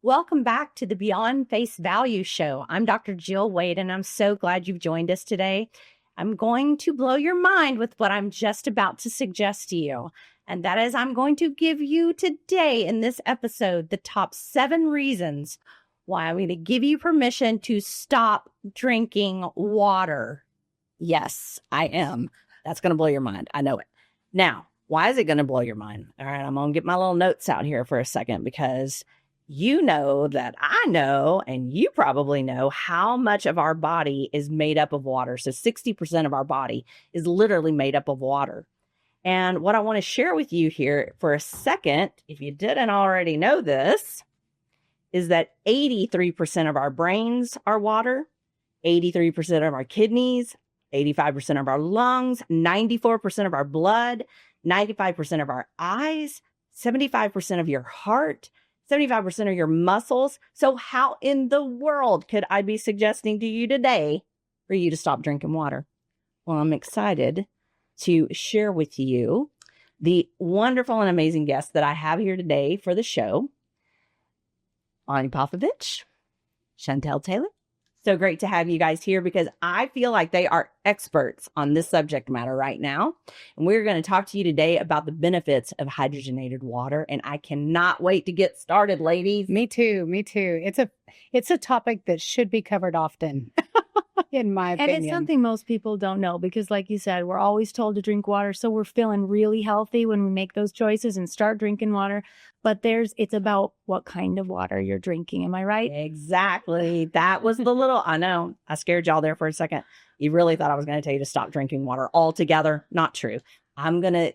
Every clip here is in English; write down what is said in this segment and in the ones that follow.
Welcome back to the Beyond Face Value Show. I'm Dr. Jill Wade, and I'm so glad you've joined us today. I'm going to blow your mind with what I'm just about to suggest to you. And that is, I'm going to give you today in this episode the top 7 reasons why I'm going to give you permission to stop drinking water. Yes, I am. That's going to blow your mind. I know it. Now, why is it going to blow your mind? All right, I'm going to get my little notes out here for a second because you know that I know, and you probably know how much of our body is made up of water. So 60% of our body is literally made up of water. And what I want to share with you here for a second, if you didn't already know this, is that 83% of our brains are water, 83% of our kidneys, 85% of our lungs, 94% of our blood, 95% of our eyes, 75% of your heart, 75% of your muscles. So how in the world could I be suggesting to you today for you to stop drinking water? Well, I'm excited to share with you the wonderful and amazing guests that I have here today for the show. Ani Popovich, Chantel Taylor. So great to have you guys here because I feel like they are experts on this subject matter right now. And we're going to talk to you today about the benefits of hydrogenated water. And I cannot wait to get started, ladies. Me too. It's a topic that should be covered often, in my opinion. And it's something most people don't know because, like you said, we're always told to drink water. So we're feeling really healthy when we make those choices and start drinking water. But it's about what kind of water you're drinking. Am I right? Exactly. That was the little, I know, I scared y'all there for a second. You really thought I was going to tell you to stop drinking water altogether. Not true. I'm going to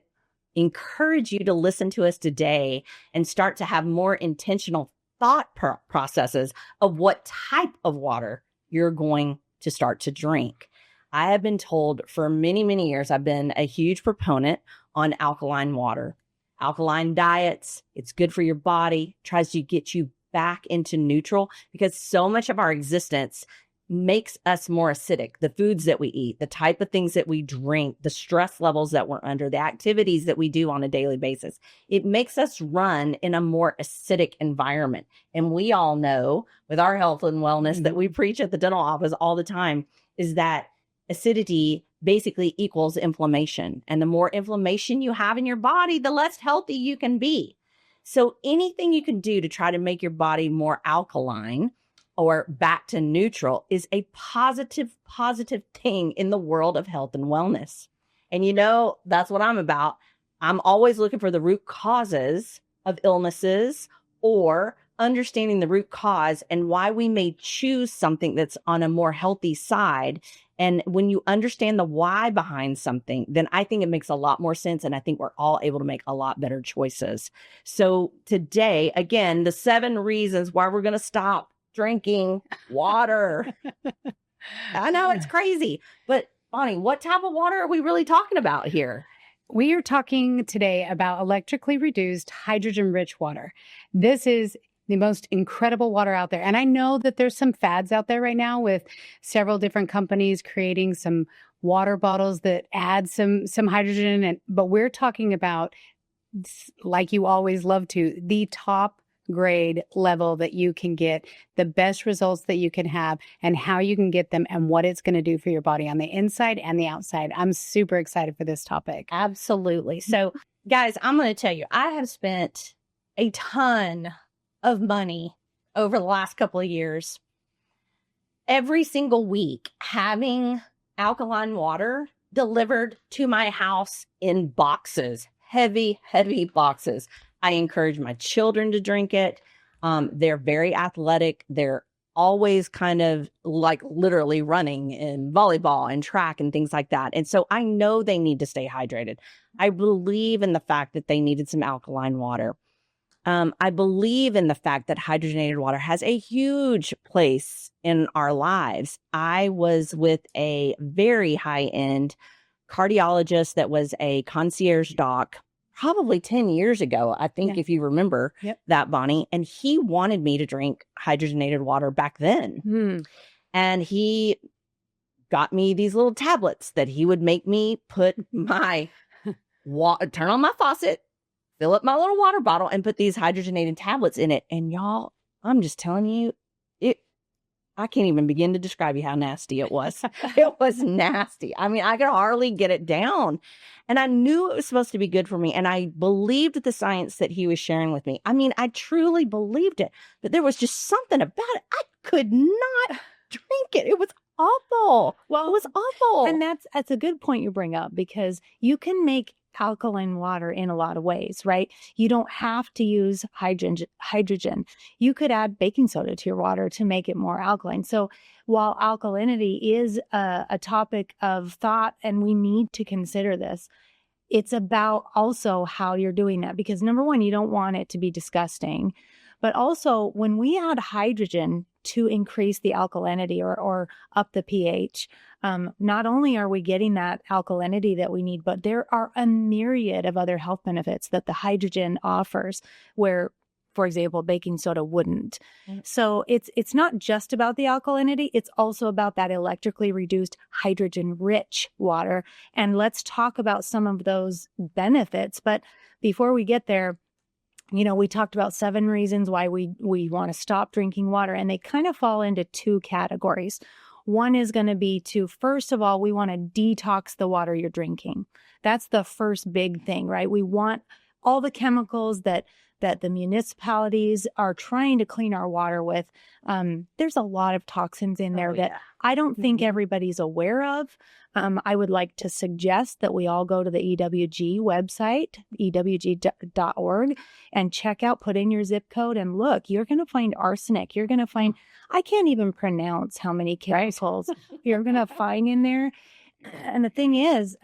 encourage you to listen to us today and start to have more intentional thought processes of what type of water you're going to start to drink. I have been told for many, many years, I've been a huge proponent on alkaline water. Alkaline diets, it's good for your body, tries to get you back into neutral because so much of our existence makes us more acidic. The foods that we eat, the type of things that we drink, the stress levels that we're under, the activities that we do on a daily basis, it makes us run in a more acidic environment. And we all know with our health and wellness that we preach at the dental office all the time is that acidity basically equals inflammation. And the more inflammation you have in your body, the less healthy you can be. So anything you can do to try to make your body more alkaline or back to neutral is a positive thing in the world of health and wellness. And you know, that's what I'm about. I'm always looking for the root causes of illnesses or understanding the root cause and why we may choose something that's on a more healthy side. And when you understand the why behind something, then I think it makes a lot more sense. And I think we're all able to make a lot better choices. So today, again, the 7 reasons why we're going to stop drinking water. I know it's crazy, but Bonnie, what type of water are we really talking about here? We are talking today about electrically reduced hydrogen-rich water. This is the most incredible water out there. And I know that there's some fads out there right now with several different companies creating some water bottles that add some hydrogen. But we're talking about, like you always love to, the top grade level that you can get, the best results that you can have, and how you can get them and what it's going to do for your body on the inside and the outside. I'm super excited for this topic. Absolutely. So guys, I'm going to tell you, I have spent a ton of money over the last couple of years, every single week, having alkaline water delivered to my house in boxes, heavy boxes. I encourage my children to drink it. They're very athletic. They're always kind of like literally running in volleyball and track and things like that. And so I know they need to stay hydrated. I believe in the fact that they needed some alkaline water. I believe in the fact that hydrogenated water has a huge place in our lives. I was with a very high-end cardiologist that was a concierge doc probably 10 years ago, I think, if you remember that, Bonnie. And he wanted me to drink hydrogenated water back then. And he got me these little tablets that he would make me put my turn on my faucet, fill up my little water bottle, and put these hydrogenated tablets in it. And y'all, I'm just telling you, I can't even begin to describe you how nasty it was. It was nasty. I mean, I could hardly get it down. And I knew it was supposed to be good for me. And I believed the science that he was sharing with me. I mean, I truly believed it. But there was just something about it. I could not drink it. It was awful. Well, it was awful. And that's a good point you bring up, because you can make alkaline water in a lot of ways, right? You don't have to use hydrogen. You could add baking soda to your water to make it more alkaline. So while alkalinity is a topic of thought, and we need to consider this, it's about also how you're doing that. Because number one, you don't want it to be disgusting. But also, when we add hydrogen to increase the alkalinity or up the pH, not only are we getting that alkalinity that we need, but there are a myriad of other health benefits that the hydrogen offers, where, for example, baking soda wouldn't. So it's not just about the alkalinity, it's also about that electrically reduced hydrogen-rich water. And let's talk about some of those benefits. But before we get there, we talked about 7 reasons why we want to stop drinking water, and they kind of fall into 2 categories. One is going to be to, first of all, we want to detox the water you're drinking. That's the first big thing, right? We want all the chemicals that the municipalities are trying to clean our water with. There's a lot of toxins in there that I don't think everybody's aware of. I would like to suggest that we all go to the EWG website, ewg.org, and check out, put in your zip code, and look, you're going to find arsenic. You're going to find, I can't even pronounce how many chemicals you're going to find in there. And the thing is,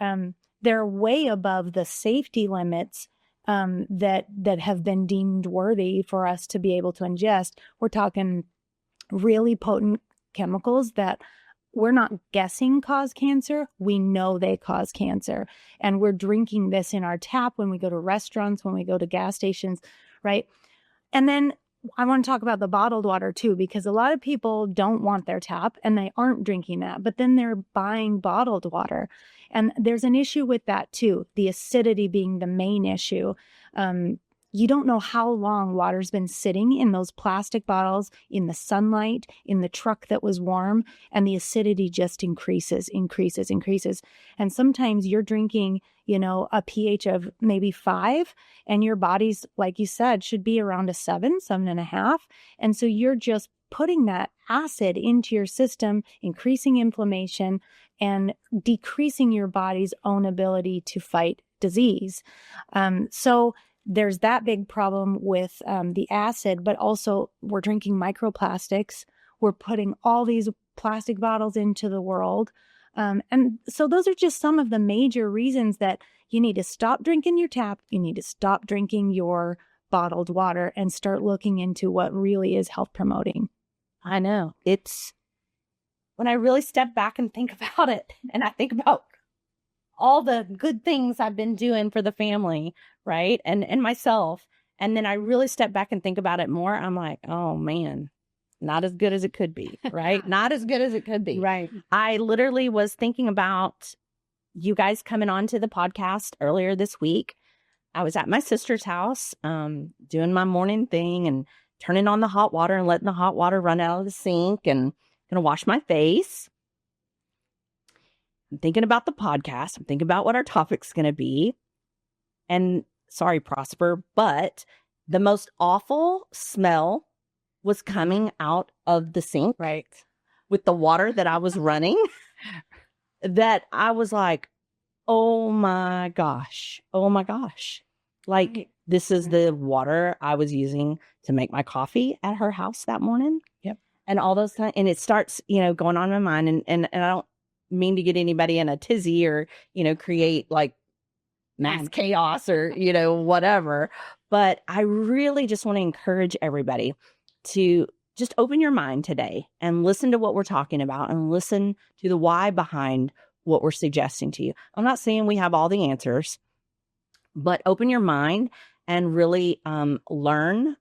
they're way above the safety limits that have been deemed worthy for us to be able to ingest. We're talking really potent chemicals that we're not guessing cause cancer. We know they cause cancer. And we're drinking this in our tap when we go to restaurants, when we go to gas stations, right? And then I want to talk about the bottled water too, because a lot of people don't want their tap and they aren't drinking that, but then they're buying bottled water. And there's an issue with that too, the acidity being the main issue. You don't know how long water's been sitting in those plastic bottles, in the sunlight, in the truck that was warm, and the acidity just increases. And sometimes you're drinking, a pH of maybe 5, and your body's, like you said, should be around a 7.5. And so you're just putting that acid into your system, increasing inflammation and decreasing your body's own ability to fight disease. So there's that big problem with the acid, but also we're drinking microplastics. We're putting all these plastic bottles into the world. And so those are just some of the major reasons that you need to stop drinking your tap. You need to stop drinking your bottled water and start looking into what really is health promoting. I know. It's when I really step back and think about it, and I think about all the good things I've been doing for the family, right? And myself. And then I really step back and think about it more. I'm like, oh man, not as good as it could be, right? Not as good as it could be. Right. I literally was thinking about you guys coming on to the podcast earlier this week. I was at my sister's house, doing my morning thing and turning on the hot water and letting the hot water run out of the sink and going to wash my face. I'm thinking about the podcast. I'm thinking about what our topic's going to be. And sorry, Prosper, but the most awful smell was coming out of the sink. Right. With the water that I was running, that I was like, oh my gosh. Like, this is the water I was using to make my coffee at her house that morning. Yep. And all those kind, and it starts, going on in my mind. And I don't mean to get anybody in a tizzy or, create like mass chaos or, whatever. But I really just want to encourage everybody to just open your mind today and listen to what we're talking about and listen to the why behind what we're suggesting to you. I'm not saying we have all the answers, but open your mind and really learn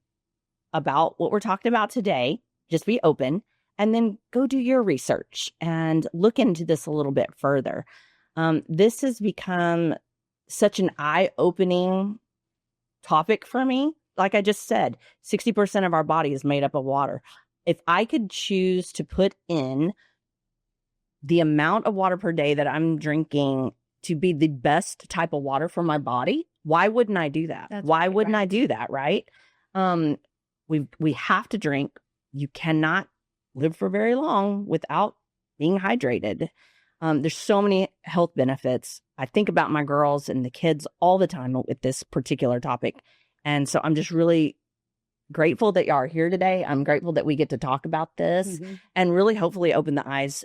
about what we're talking about today. Just be open and then go do your research and look into this a little bit further. This has become such an eye-opening topic for me like I just said, 60% of our body is made up of water. If I could choose to put in the amount of water per day that I'm drinking to be the best type of water for my body, why wouldn't I do that? Why wouldn't I do that? Right. We have to drink. You cannot live for very long without being hydrated. There's so many health benefits. I think about my girls and the kids all the time with this particular topic. And so I'm just really grateful that y'all are here today. I'm grateful that we get to talk about this and really hopefully open the eyes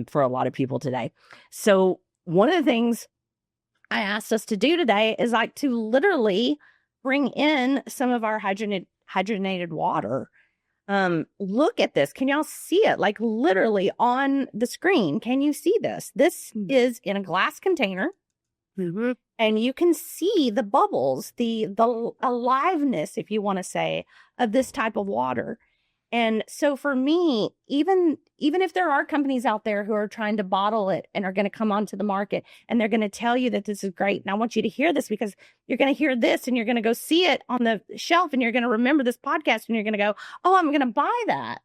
for a lot of people today. So one of the things I asked us to do today is like to literally bring in some of our hydrogenated water. Look at this. Can y'all see it? Like literally on the screen. Can you see this? This is in a glass container. And you can see the bubbles, the aliveness, if you want to say, of this type of water. And so for me, even if there are companies out there who are trying to bottle it and are going to come onto the market and they're going to tell you that this is great. And I want you to hear this because you're going to hear this and you're going to go see it on the shelf and you're going to remember this podcast and you're going to go, oh, I'm going to buy that.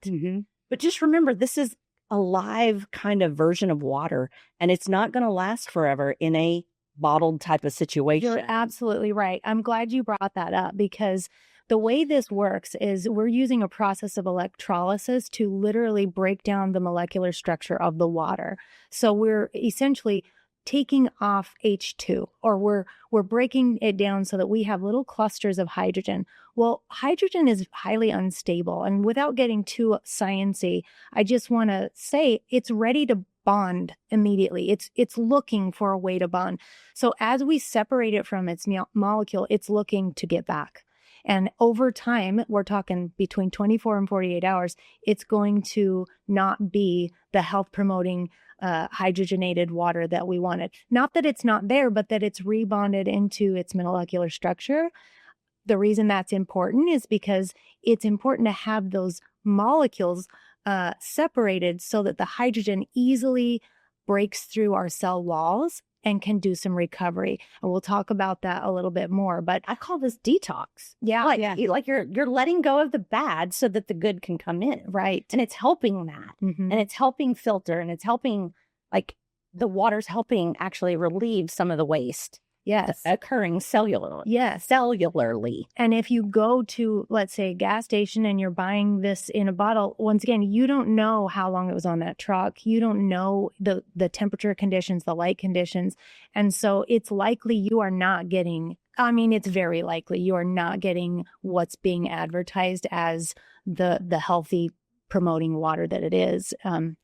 But just remember, this is a live kind of version of water and it's not going to last forever in a bottled type of situation. You're absolutely right. I'm glad you brought that up because the way this works is we're using a process of electrolysis to literally break down the molecular structure of the water. So we're essentially taking off H2, or we're breaking it down so that we have little clusters of hydrogen. Well, hydrogen is highly unstable, and without getting too sciencey, I just want to say it's ready to bond immediately. It's looking for a way to bond. So as we separate it from its molecule, it's looking to get back. And over time, we're talking between 24 and 48 hours, it's going to not be the health promoting hydrogenated water that we wanted. Not that it's not there, but that it's rebonded into its molecular structure. The reason that's important is because it's important to have those molecules separated so that the hydrogen easily breaks through our cell walls and can do some recovery. And we'll talk about that a little bit more, but I call this detox. Yeah. Like you're letting go of the bad so that the good can come in. Right. And it's helping that. And it's helping filter and it's helping, like the water's helping actually relieve some of the waste. Yes. Occurring cellularly. Yes. Cellularly. And if you go to, let's say, a gas station and you're buying this in a bottle, once again, you don't know how long it was on that truck. You don't know the temperature conditions, the light conditions. And so it's likely you are not getting, it's very likely you are not getting what's being advertised as the healthy promoting water that it is.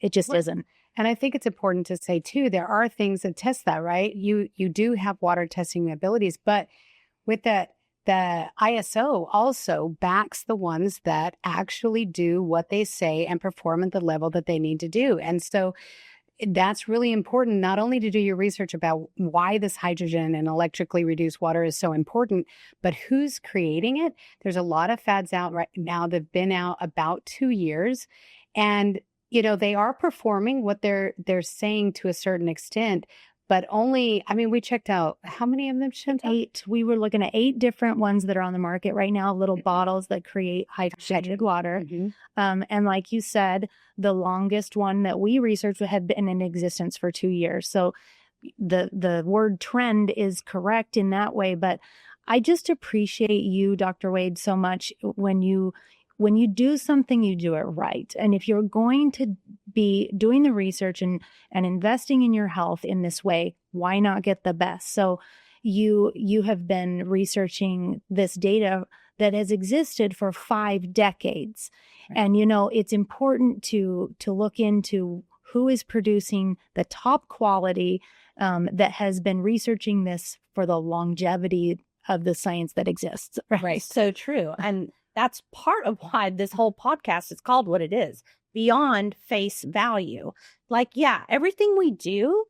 It just isn't. And I think it's important to say, too, there are things that test that, right? You do have water testing abilities, but with that, the ISO also backs the ones that actually do what they say and perform at the level that they need to do. And so that's really important, not only to do your research about why this hydrogen and electrically reduced water is so important, but who's creating it. There's a lot of fads out right now that have been out about 2 years. And they are performing what they're saying to a certain extent, but only, we checked out, how many of them, Chantal? 8. We were looking at 8 different ones that are on the market right now, little bottles that create hydrogenated water. And like you said, the longest one that we researched had been in existence for 2 years. So the word trend is correct in that way, but I just appreciate you, Dr. Wade, so much when you do something, you do it right. And if you're going to be doing the research and investing in your health in this way, why not get the best? So you have been researching this data that has existed for 5 decades. Right. And, it's important to look into who is producing the top quality that has been researching this for the longevity of the science that exists. Right. So true. And that's part of why this whole podcast is called what it is, beyond face value. Like, yeah, everything we do,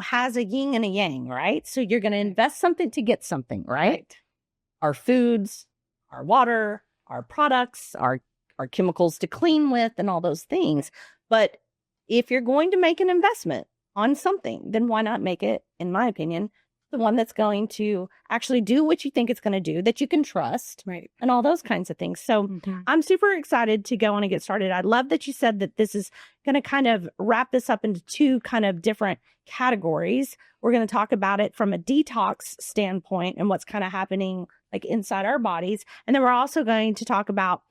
has a yin and a yang, right? So you're going to invest something to get something, right? Our foods, our water, our products, our chemicals to clean with and all those things. But if you're going to make an investment on something, then why not make it, in my opinion, the one that's going to actually do what you think it's going to do, that you can trust, Right. and all those kinds of things. So I'm super excited to go on and get started. I love that you said that this is going to kind of wrap this up into two kind of different categories. We're going to talk about it from a detox standpoint and what's kind of happening like inside our bodies. And then we're also going to talk about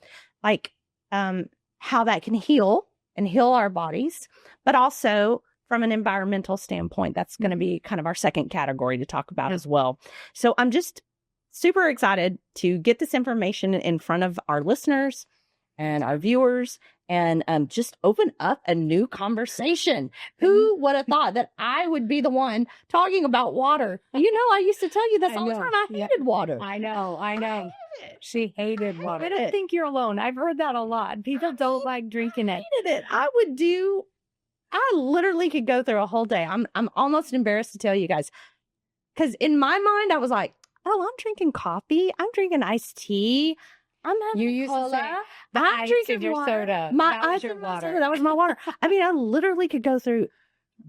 like how that can heal our bodies, but also from an environmental standpoint. That's going to be kind of our second category to talk about as well. So I'm just super excited to get this information in front of our listeners and our viewers and just open up a new conversation. Who would have thought that I would be the one talking about water? You know, I used to tell you this all the time. I hated water. I know. She hated water. I don't think you're alone. I've heard that a lot. People don't like drinking it. Hated it. I literally could go through a whole day. I'm almost embarrassed to tell you guys. Because in my mind, I was like, oh, I'm drinking coffee. I'm drinking iced tea. I'm having You used cola. to say, the I'm ice drinking in your water. soda. My That was ice your in my water. soda. That was my water. I mean, I literally could go through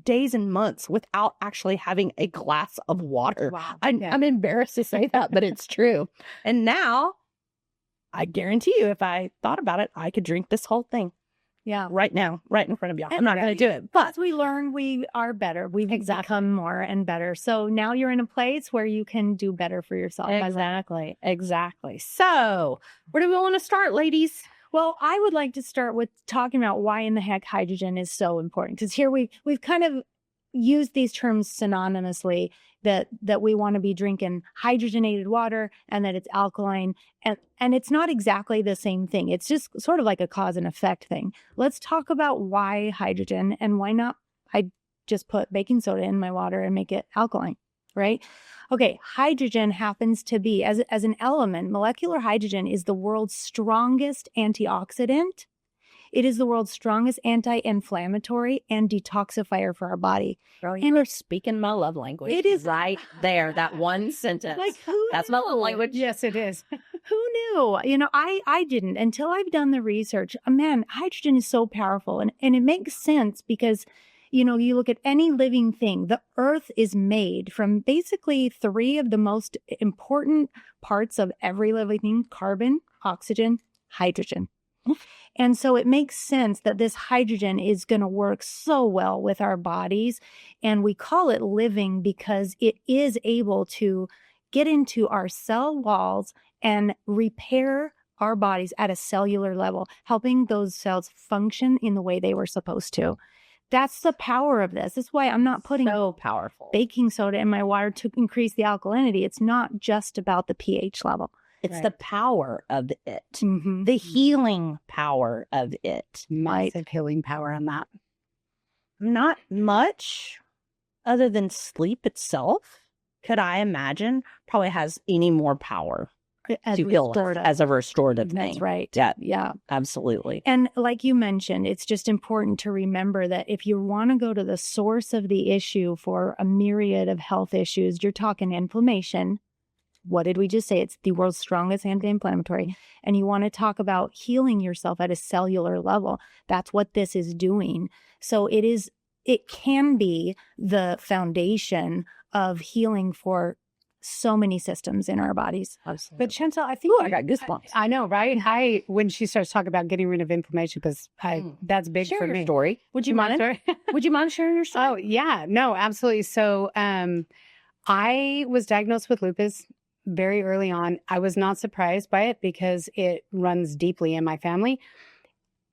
days and months without actually having a glass of water. Wow. I'm embarrassed to say that, but it's true. And now, I guarantee you, if I thought about it, I could drink this whole thing Yeah. right now, right in front of y'all. I'm not going to do it, but As we learn, we are better. We've become more and better. So now you're in a place where you can do better for yourself. Exactly. So, where do we want to start, ladies? Well, I would like to start with talking about why in the heck hydrogen is so important. Because here we've kind of used these terms synonymously, that we want to be drinking hydrogenated water and that it's alkaline. And it's not exactly the same thing. It's just sort of like a cause and effect thing. Let's talk about why hydrogen and why not I just put baking soda in my water and make it alkaline, right? Okay, hydrogen happens to be, as an element, molecular hydrogen is the world's strongest antioxidant. It is the world's strongest anti-inflammatory and detoxifier for our body. Girl, you are speaking my love language. It is right there, that one sentence. Like, who That's my love knew? language. Yes, it is. Who knew? You know, I didn't until I've done the research. Man, hydrogen is so powerful. And it makes sense because, you know, you look at any living thing, the earth is made from basically three of the most important parts of every living thing: carbon, oxygen, hydrogen. And so it makes sense that this hydrogen is going to work so well with our bodies. And we call it living because it is able to get into our cell walls and repair our bodies at a cellular level, helping those cells function in the way they were supposed to. That's the power of this. That's why I'm not putting So powerful. baking soda in my water to increase the alkalinity. It's not just about the pH level. It's Right. the power of it, Mm-hmm. the healing power of it. Massive healing power on that. Not much other than sleep itself, could I imagine, probably has any more power As to heal us restorative. as a restorative thing. That's right. Yeah, Yeah. absolutely. And like you mentioned, it's just important to remember that if you want to go to the source of the issue for a myriad of health issues, you're talking inflammation. What did we just say? It's the world's strongest anti-inflammatory. And you want to talk about healing yourself at a cellular level. That's what this is doing. So it can be the foundation of healing for so many systems in our bodies. But Chantal, I think Ooh, I got goosebumps. I know, right? When she starts talking about getting rid of inflammation, because that's big Share for your me. story. Would you mind? Sorry? Would you mind sharing your story? Oh, yeah. No, absolutely. So I was diagnosed with lupus very early on. I was not surprised by it because it runs deeply in my family.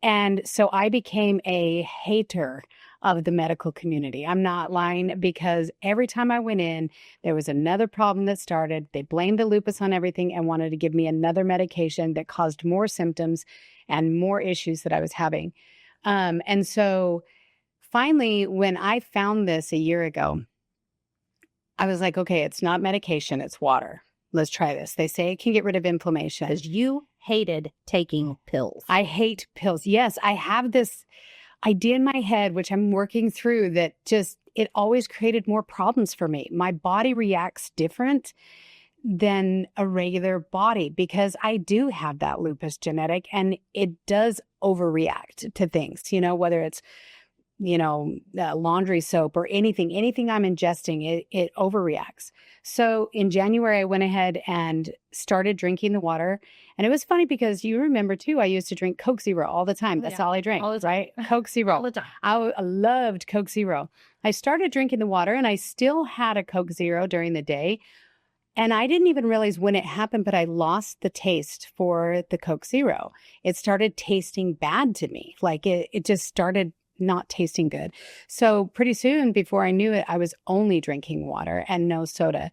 And so I became a hater of the medical community. I'm not lying, because every time I went in, there was another problem that started. They blamed the lupus on everything and wanted to give me another medication that caused more symptoms and more issues that I was having. And so finally, when I found this a year ago, I was like, okay, it's not medication, it's water. Let's try this. They say it can get rid of inflammation. Because you hated taking pills. I hate pills. Yes, I have this idea in my head, which I'm working through, that just, it always created more problems for me. My body reacts different than a regular body because I do have that lupus genetic, and it does overreact to things, you know, whether it's laundry soap or anything I'm ingesting, it overreacts. So in January, I went ahead and started drinking the water. And it was funny because you remember too, I used to drink Coke Zero all the time. That's all I drank, all the time. right? Coke Zero. All the time. I loved Coke Zero. I started drinking the water and I still had a Coke Zero during the day. And I didn't even realize when it happened, but I lost the taste for the Coke Zero. It started tasting bad to me. Like it just started not tasting good. So pretty soon, before I knew it, I was only drinking water and no soda.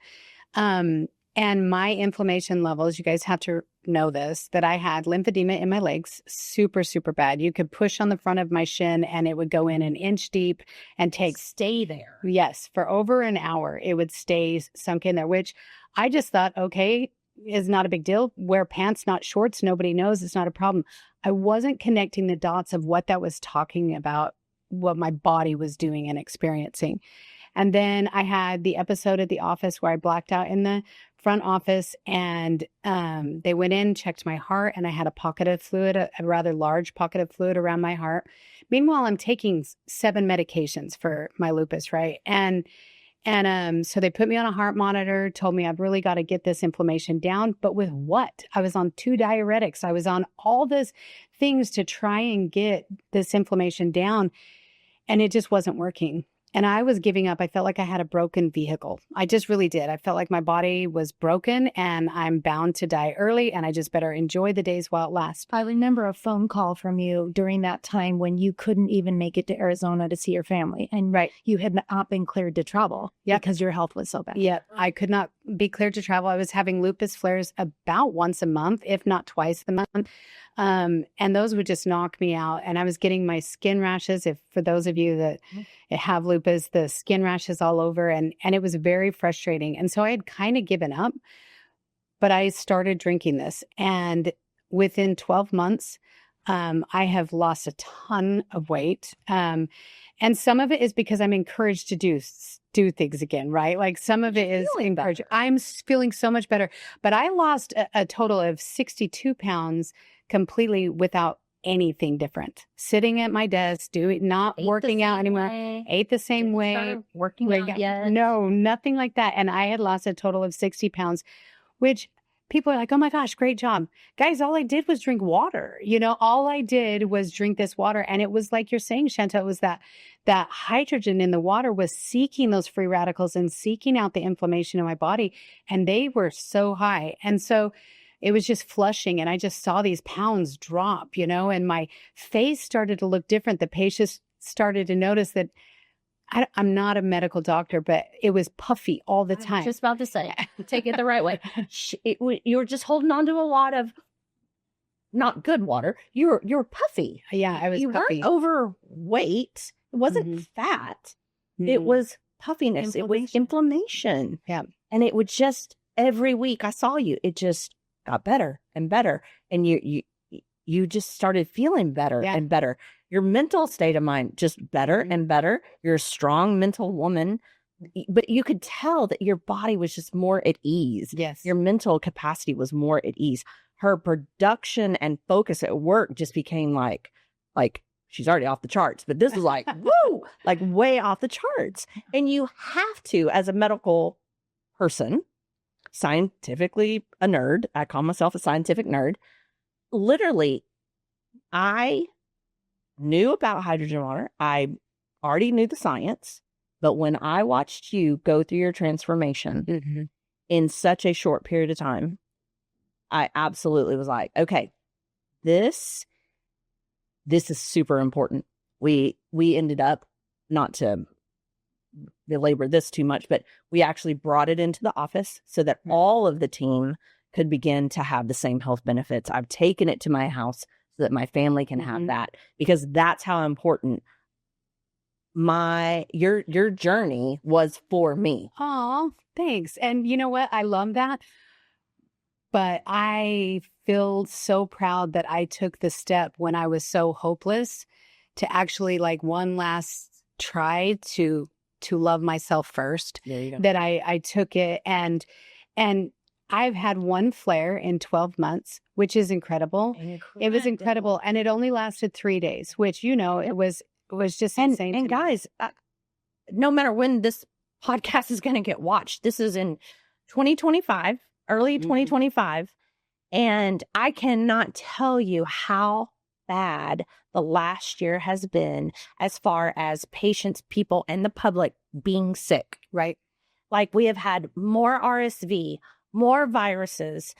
And my inflammation levels, you guys have to know this, that I had lymphedema in my legs, super, super bad. You could push on the front of my shin and it would go in an inch deep and stay there. Yes, for over an hour, it would stay sunk in there, which I just thought, okay, is not a big deal. Wear pants, not shorts. Nobody knows. It's not a problem. I wasn't connecting the dots of what that was talking about, what my body was doing and experiencing. And then I had the episode at the office where I blacked out in the front office, and they went in, checked my heart, and I had a pocket of fluid, a rather large pocket of fluid around my heart. Meanwhile, I'm taking 7 medications for my lupus, right? And so they put me on a heart monitor, told me I've really got to get this inflammation down. But with what? I was on 2 diuretics. I was on all these things to try and get this inflammation down, and it just wasn't working. And I was giving up. I felt like I had a broken vehicle. I just really did. I felt like my body was broken and I'm bound to die early, and I just better enjoy the days while it lasts. I remember a phone call from you during that time when you couldn't even make it to Arizona to see your family. And you had not been cleared to travel because your health was so bad. Yeah, I could not be cleared to travel. I was having lupus flares about once a month, if not twice a month. And those would just knock me out. And I was getting my skin rashes. For those of you that have lupus, the skin rashes all over, and it was very frustrating. And so I had kind of given up, but I started drinking this. And within 12 months, I have lost a ton of weight. And some of it is because I'm encouraged to do things again, right? Like some of it is encouraged. I'm feeling so much better, but I lost a total of 62 pounds completely without anything different. Sitting at my desk, not working out anymore, ate the same way, working out yet? No, nothing like that. And I had lost a total of 60 pounds, which people are like, oh my gosh, great job. Guys, all I did was drink water. All I did was drink this water. And it was like you're saying, Shanta, it was that hydrogen in the water was seeking those free radicals and seeking out the inflammation in my body. And they were so high. And so it was just flushing, and I just saw these pounds drop, and my face started to look different. The patients started to notice that I'm not a medical doctor, but it was puffy all the time. I was just about to say, take it the right way. You were just holding on to a lot of not good water. You were puffy. Yeah, I was puffy. Weren't overweight. It wasn't fat. Mm-hmm. It was puffiness. It was inflammation. Yeah. And it would just, every week I saw you, it just got better and better. And you just started feeling better and better. Your mental state of mind just better and better. You're a strong mental woman, but you could tell that your body was just more at ease. Yes. Your mental capacity was more at ease. Her production and focus at work just became like she's already off the charts, but this is like, woo, like way off the charts. And you have to, as a medical person, scientifically a nerd, I call myself a scientific nerd. Literally, I knew about hydrogen water. I already knew the science, but when I watched you go through your transformation in such a short period of time, I absolutely was like, okay, this is super important. We ended up, not to belabor this too much, but we actually brought it into the office so that all of the team could begin to have the same health benefits. I've taken it to my house so that my family can have that, because that's how important your journey was for me. Oh, thanks. And you know what? I love that. But I feel so proud that I took the step when I was so hopeless to actually, like, one last try to love myself first. There you go. That I took it, and I've had one flare in 12 months, which is incredible. It was incredible. And it only lasted 3 days, which, it was was just And insane. to me. guys, no matter when this podcast is going to get watched, this is in 2025, early 2025. And I cannot tell you how bad the last year has been as far as patients, people, and the public being sick. Right. Like we have had more RSV, more viruses,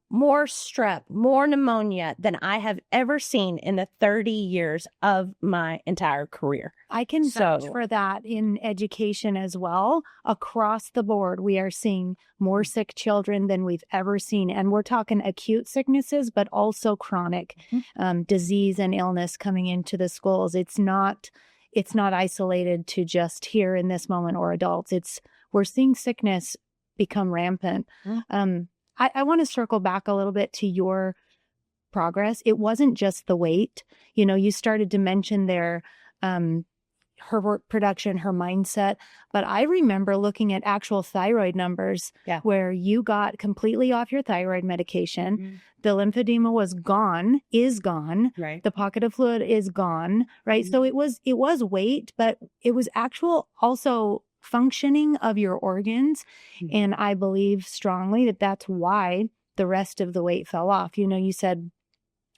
more strep, more pneumonia than I have ever seen in the 30 years of my entire career. I can vouch So- for that in education as well. Across the board, we are seeing more sick children than we've ever seen. And we're talking acute sicknesses, but also chronic disease and illness coming into the schools. It's not isolated to just here in this moment or adults. We're seeing sickness become rampant. I want to circle back a little bit to your progress. It wasn't just the weight. You know, you started to mention there her work production, her mindset. But I remember looking at actual thyroid numbers where you got completely off your thyroid medication. The lymphedema is gone. Right. The pocket of fluid is gone. Right. So it was weight, but it was actual also functioning of your organs. And I believe strongly that that's why the rest of the weight fell off. You know, you said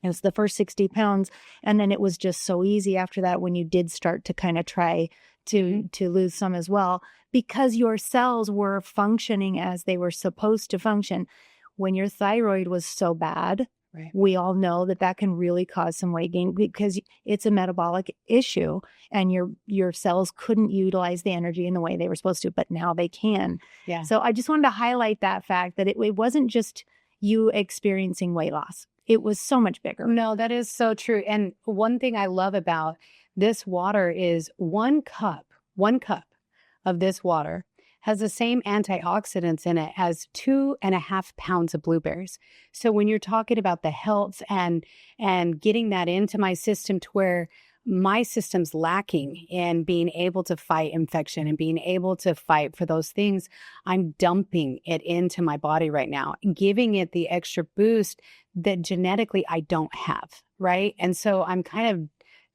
it was the first 60 pounds, and then it was just so easy after that when you did start to kind of try to lose some as well, because your cells were functioning as they were supposed to function. When your thyroid was so bad, we all know that can really cause some weight gain because it's a metabolic issue and your cells couldn't utilize the energy in the way they were supposed to, but now they can. Yeah. So I just wanted to highlight that fact that it wasn't just you experiencing weight loss. It was so much bigger. No, that is so true. And one thing I love about this water is one cup of this water has the same antioxidants in it as 2.5 pounds of blueberries. So when you're talking about the health and getting that into my system to where my system's lacking in being able to fight infection and being able to fight for those things, I'm dumping it into my body right now, giving it the extra boost that genetically I don't have, right? And so I'm kind of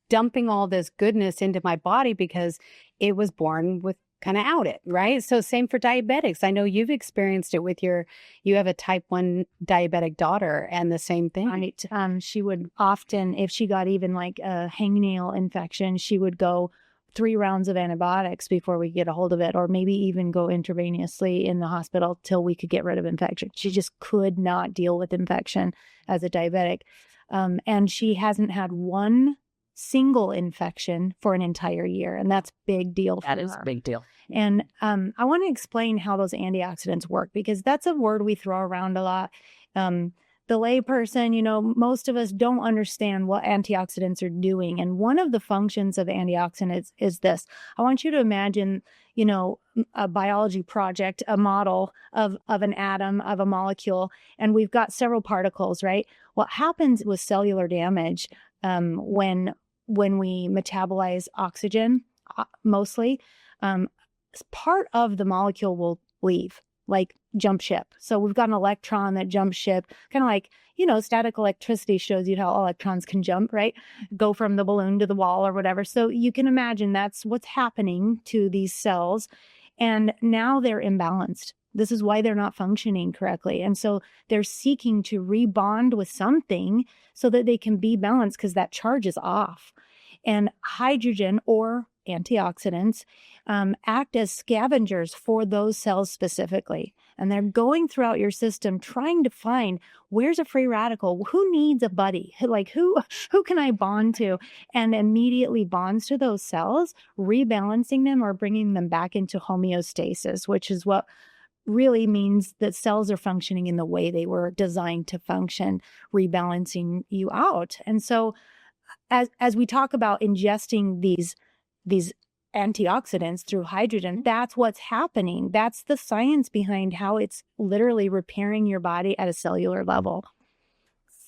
dumping all this goodness into my body because it was born with kind of out it, right? So same for diabetics. I know you've experienced it with you have a type 1 diabetic daughter and the same thing. Right. She would often, if she got even like a hangnail infection, she would go 3 rounds of antibiotics before we get a hold of it, or maybe even go intravenously in the hospital till we could get rid of infection. She just could not deal with infection as a diabetic. And she hasn't had one single infection for an entire year. And that's big deal for her. That is a big deal. And I want to explain how those antioxidants work, because that's a word we throw around a lot. The layperson, you know, most of us don't understand what antioxidants are doing. And one of the functions of antioxidants is this. I want you to imagine, you know, a biology project, a model of an atom, of a molecule, and we've got several particles, right? What happens with cellular damage when we metabolize oxygen, mostly, part of the molecule will leave, like jump ship. So we've got an electron that jumps ship, kind of like, you know, static electricity shows you how electrons can jump, right? Go from the balloon to the wall or whatever. So you can imagine that's what's happening to these cells. And now they're imbalanced. This is why they're not functioning correctly. And so they're seeking to rebond with something so that they can be balanced, because that charge is off. And hydrogen, or antioxidants, act as scavengers for those cells specifically. And they're going throughout your system trying to find, where's a free radical? Who needs a buddy? Like who can I bond to? And immediately bonds to those cells, rebalancing them or bringing them back into homeostasis, which is what really means that cells are functioning in the way they were designed to function, rebalancing you out. And so as we talk about ingesting these antioxidants through hydrogen, that's what's happening. That's the science behind how it's literally repairing your body at a cellular level.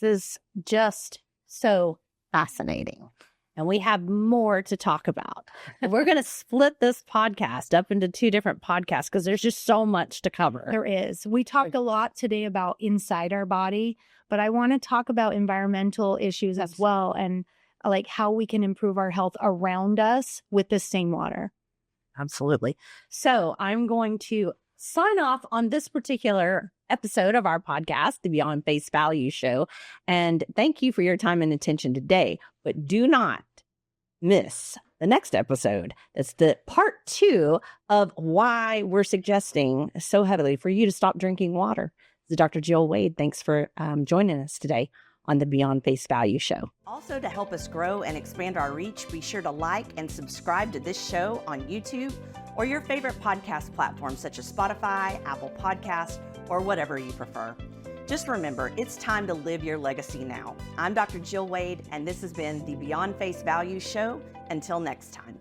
This is just so fascinating. And we have more to talk about. We're going to split this podcast up into 2 different podcasts because there's just so much to cover. There is. We talked a lot today about inside our body, but I want to talk about environmental issues as well. And like how we can improve our health around us with the same water. Absolutely. So I'm going to sign off on this particular episode of our podcast, the Beyond Face Value Show. And thank you for your time and attention today. But do not miss the next episode. That's the part 2 of why we're suggesting so heavily for you to stop drinking water. This is Dr. Jill Wade. Thanks for joining us today on the Beyond Face Value Show. Also, to help us grow and expand our reach, be sure to like and subscribe to this show on YouTube or your favorite podcast platforms such as Spotify, Apple Podcasts, or whatever you prefer. Just remember, it's time to live your legacy now. I'm Dr. Jill Wade, and this has been the Beyond Face Value Show. Until next time.